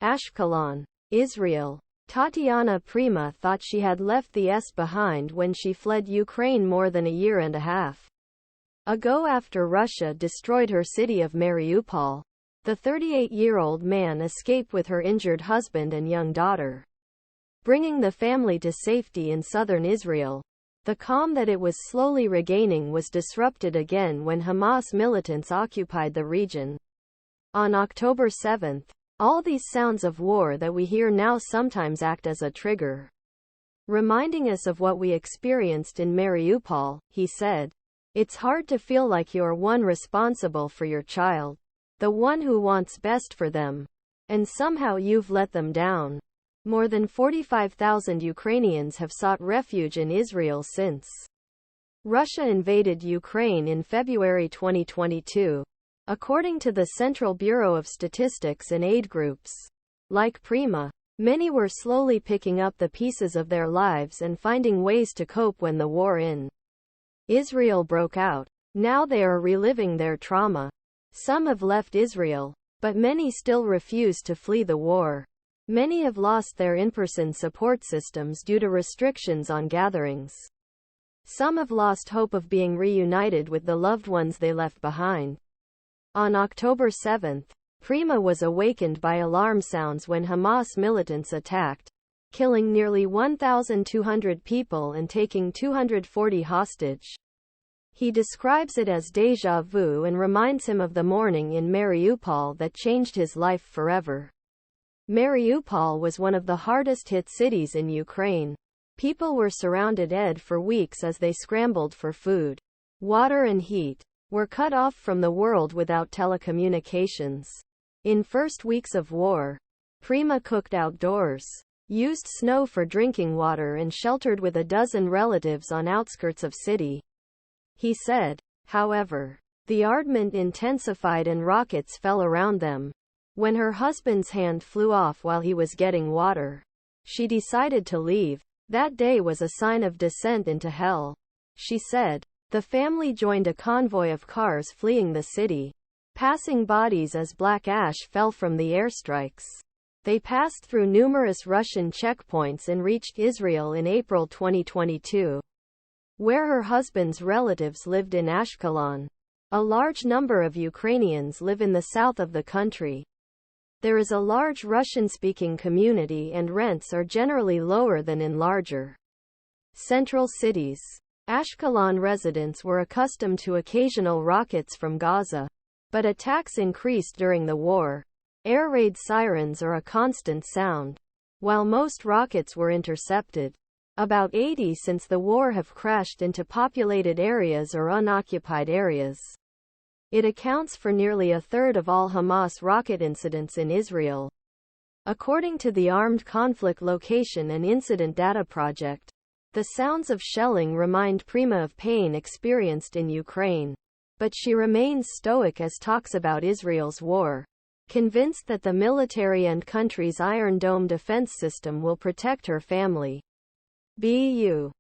Ashkelon, Israel. Tatyana Prima thought she had left the S behind when she fled Ukraine more than a year and a half ago after Russia destroyed her city of Mariupol. The 38-year-old man escaped with her injured husband and young daughter, bringing the family to safety in southern Israel. The calm that it was slowly regaining was disrupted again when Hamas militants occupied the region on October 7. All these sounds of war that we hear now sometimes act as a trigger, reminding us of what we experienced in Mariupol, he said. It's hard to feel like you're one responsible for your child, the one who wants best for them, and somehow you've let them down. More than 45,000 Ukrainians have sought refuge in Israel since Russia invaded Ukraine in February 2022. According to the Central Bureau of Statistics and aid groups like Prima, many were slowly picking up the pieces of their lives and finding ways to cope when the war in Israel broke out. Now they are reliving their trauma. Some have left Israel, but many still refuse to flee the war. Many have lost their in-person support systems due to restrictions on gatherings. Some have lost hope of being reunited with the loved ones they left behind. On October 7, Prima was awakened by alarm sounds when Hamas militants attacked, killing nearly 1,200 people and taking 240 hostage. He describes it as deja vu and reminds him of the morning in Mariupol that changed his life forever. Mariupol was one of the hardest hit cities in Ukraine. People were surrounded for weeks as they scrambled for food, water and heat, were cut off from the world without telecommunications. In first weeks of war, Prima cooked outdoors, used snow for drinking water and sheltered with a dozen relatives on outskirts of city. He said, however, the ardment intensified and rockets fell around them. When her husband's hand flew off while he was getting water, she decided to leave. That day was a sign of descent into hell, she said. The family joined a convoy of cars fleeing the city, passing bodies as black ash fell from the airstrikes. They passed through numerous Russian checkpoints and reached Israel in April 2022, where her husband's relatives lived in Ashkelon. A large number of Ukrainians live in the south of the country. There is a large Russian-speaking community and rents are generally lower than in larger central cities. Ashkelon residents were accustomed to occasional rockets from Gaza, but attacks increased during the war. Air raid sirens are a constant sound, while most rockets were intercepted. About 80 since the war have crashed into populated areas or unoccupied areas. It accounts for nearly a third of all Hamas rocket incidents in Israel, according to the Armed Conflict Location and Incident Data Project. The sounds of shelling remind Prima of pain experienced in Ukraine, but she remains stoic as talks about Israel's war, convinced that the military and country's Iron Dome defense system will protect her family. Bu